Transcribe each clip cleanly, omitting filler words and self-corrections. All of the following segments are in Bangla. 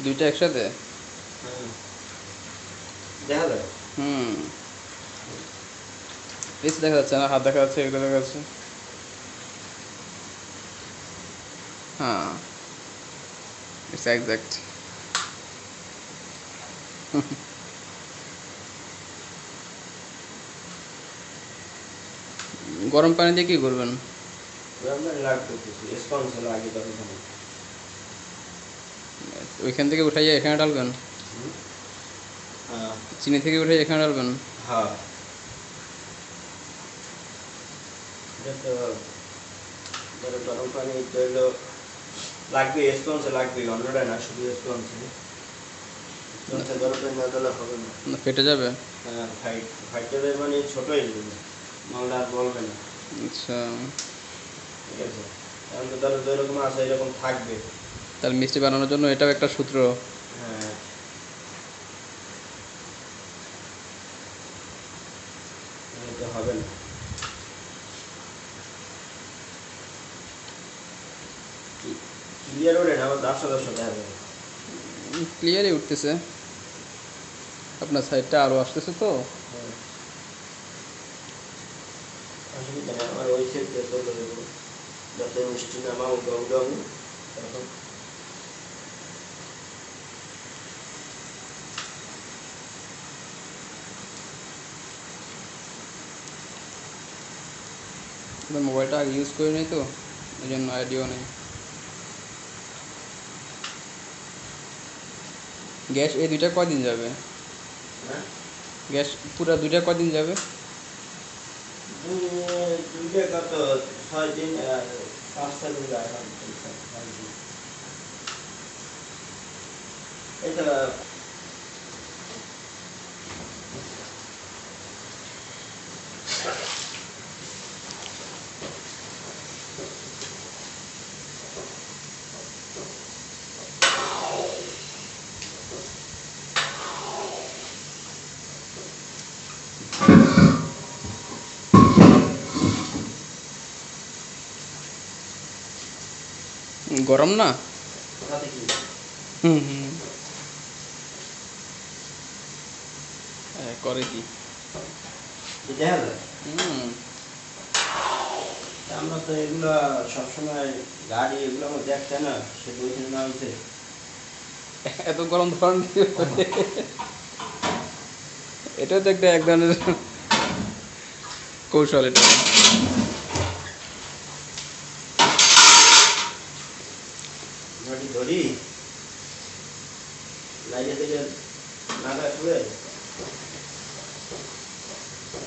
দুইটা একসাথে? দেখা যায়। হুম, বেশ দেখা যাচ্ছে না, হাত দেখা যাচ্ছে, এগুলো দেখা যাচ্ছে। হ্যাঁ, ইটস এক্সাক্ট। গরম পানি দিয়ে কি করবেন? আমরা লাগবে কিছু স্পঞ্জ লাগে তখন। ওইখান থেকে উঠাইয়া এখানে ডালবেন? হ্যাঁ চিনি থেকে উঠে এখানে ডালবেন? হ্যাঁ, এটা তো ধরো গরম পানি হইলো লাগবে, স্পঞ্জ লাগবে, অন্যটা না, শুধু স্পঞ্জ। স্পঞ্জ গরম পানি না দিলে হবে না। না, ফেটে যাবে? হ্যাঁ, ফাইটারের মানে ছোট হয়ে যাবে, মামলা আর বলবে না। আচ্ছা, ঠিক আছে, এখন তো ধরো যেরকম আছে এরকম থাকবে। তাহলে মিষ্টি বানানোর জন্য এটাও একটা সূত্র। হ্যাঁ, তো হবে না। ক্লিয়ার ওঠে না, আমার 10 দেখা যাবে। ক্লিয়ারই উঠতেছে, আপনার সাইডটা আরও আসতেছে তো। হ্যাঁ, অসুবিধা নেই, আমার ওই সাইড দিয়ে চলে যাবো, যাতে মিষ্টি নামাও গম গম তখন। মোবাইলটা আগে ইউজ করি নাই তো, এই জন্য আইডিয়াও নেই। গ্যাস এই দুইটা কয়দিন যাবে? হ্যাঁ, গ্যাস পুরো দুইটা কয়দিন যাবে? দুইটা কত, 6 দিন আর 5-6 দিন যায়। এটা গরম না? কোথাতে কি হুম হুম, করে কি? দেখা যায়। হুম, আমরা তো এগুলা সবসময় গাড়ি এগুলো আমার দেখতে না, সে বইতে না হইতে। এত গরম ধরন এটাও তো একটা এক ধরনের কৌশল এটা। গাড়ি ধরি লাইনে থেকে নাটা খুলে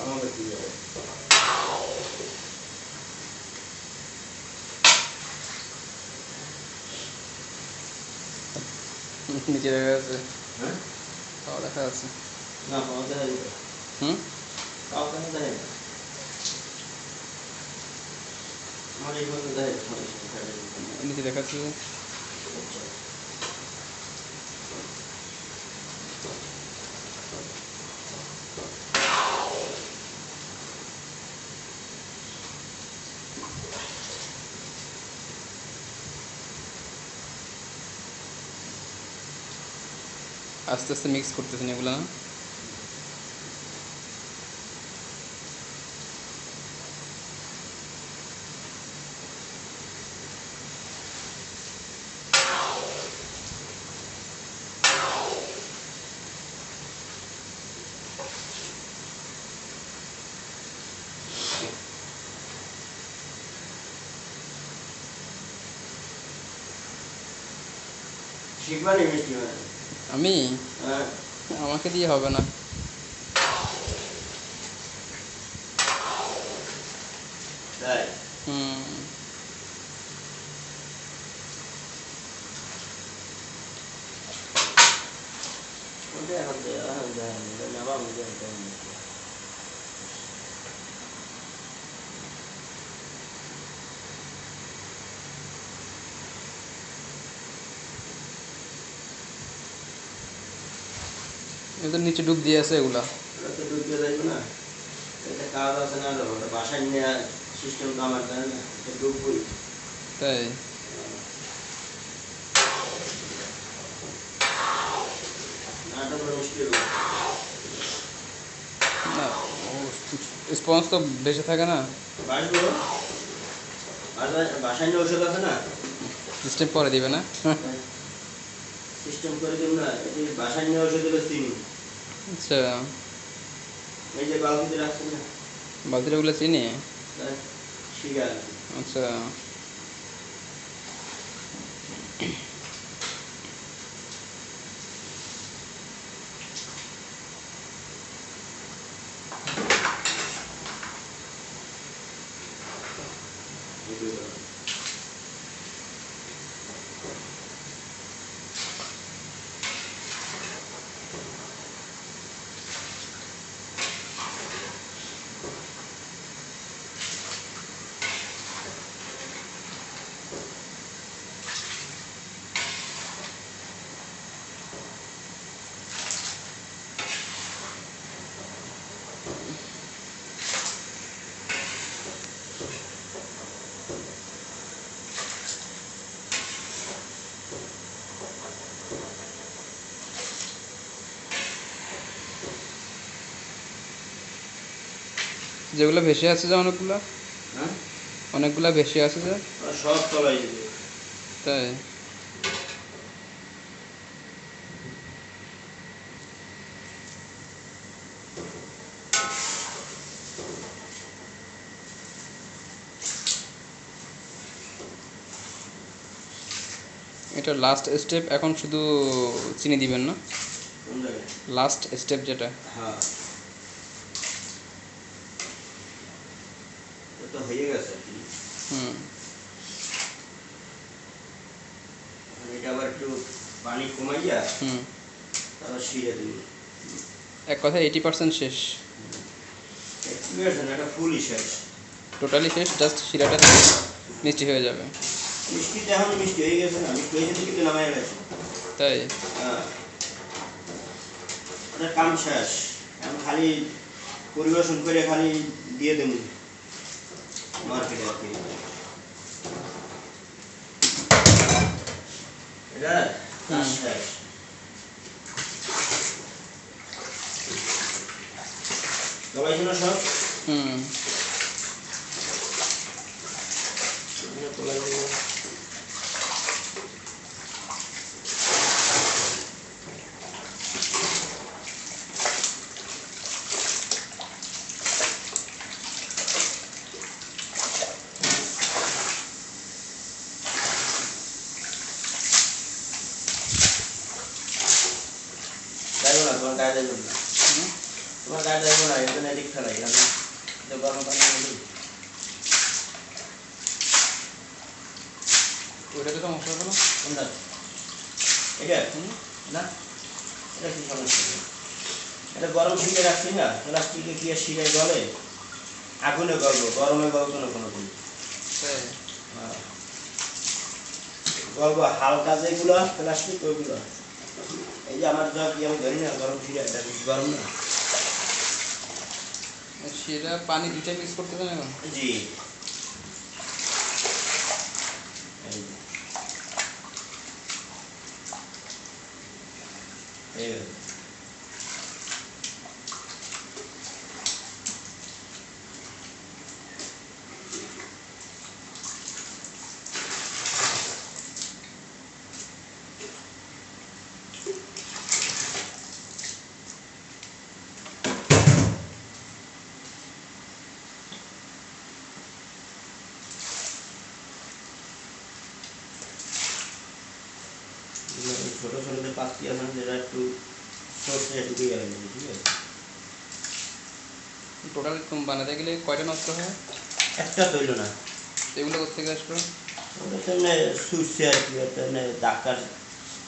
আমাকে দিয়ে দেবে। নিচে দেখা যাচ্ছে, হ্যাঁ, তাও দেখা যাচ্ছে। না পাওয়া দেখা যেত, হুম, পাওয়া কেন দেখা যায়, আমার এই পর্যন্ত দেখা যাচ্ছে। নিচে দেখাচ্ছে যে আস্তে আস্তে মিক্স করতেছেন এগুলো না? শিখবানি মিষ্টি মানে। আমি? হ্যাঁ, আমাকে দিয়ে হবে না। তাই হুম, ওটা এখন নেওয়া মজা। এদের নিচে ডুব দিয়ে আছে এগুলা। ওটা তো ডুবে যাইবে না, এটা কাজ আছে না, ওটা বাসায় নিয়ে সিস্টেম তো আমার জানে না, এটা ডুববই। তাই? স্পঞ্জ তো বেঁচে থাকে না, বাসবো বাসায় নিয়ে ওষুধ আছে না, সিস্টেম করে দিবে না। সিস্টেম করে দিব না, এই যে বাসায় নিয়ে ওষুধ হলো চিনি, আচ্ছা, এই যে বালতিতে রাখছি না, বালতিটাগুলো চিনি। শিগা। আচ্ছা, যেগুলো ভেসে আছে যে অনেকগুলা, হ্যাঁ, অনেকগুলা ভেসে আছে যে, ওরা সব তলায় দিবে। তাই এটা লাস্ট স্টেপ। এখন শুধু চিনি দিবেন না, কোন জায়গায়? লাস্ট স্টেপ যেটা। হ্যাঁ, এটা তো হয়ে গেছে আর কি। হুম, এটা আবার একটু পানি কমাইয়া হুম, তারপর শিরে দিবি। এক কথায় 80% শেষ, একটু আছে না, এটা ফুলই শেষ। টোটালি শেষ, জাস্ট শিরাটা মিষ্টি হয়ে যাবে। মিষ্টিটা এখন মিষ্টি হয়ে গেছে না, মিষ্টি হয়ে গেছে কিন্তু নামাই গেছে। তাই হ্যাঁ, ওটার কাম শেষ। এখন খালি পরিবেশন করে খালি দিয়ে দেবো মার্কেটে আর কি। এটা কাজ শেষ। সবাই শোনো সব। হুম, তোলা যাবে। যাইবো না, তোমার গায়ে যাইবো না, তোমার গায়ে যাইবো না, এখানে এদিক ফেলাই আমি এটা গরম পানি দিই। ওইটাতে তো মশলা হলো। কোনটা? এটা না, এটা কি সমস্যা নেই। এটা গরম শিখে রাখছি না, প্লাস্টিকে কি আর শিখে গলে, আগুনে গলবো, গরমে গলতো না কোনোদিন। তাই হ্যাঁ, গলবো হালকা যেগুলো প্লাস্টিক ওইগুলো। এই যে আমার যা কি আমি ধরি না গরম শিখে, এটা বেশি গরম না। শিরা পানি দুইটা মিক্স করতে হবে এখন। জি, এই যে। এই যে। ছোট ছোট যে পাত্রী আছে যেটা একটু সর্ষে ঢুকে গেলে ঠিক আছে। টোটাল বানাতে গেলে কয়টা নষ্ট হয়? একটা তৈল না, এগুলো কোথেকে আসলো? ওটা তো এমনি সুরছে আর কি, ওটা এমনি ডাক্তার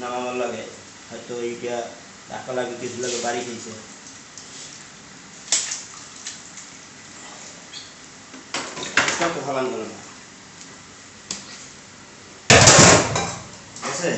নামাবার লাগে, হয়তো এইটা টাকা লাগে, কিছু লাগে বাড়ি খেয়েছে। তো ভালো গেল না, ঠিক আছে।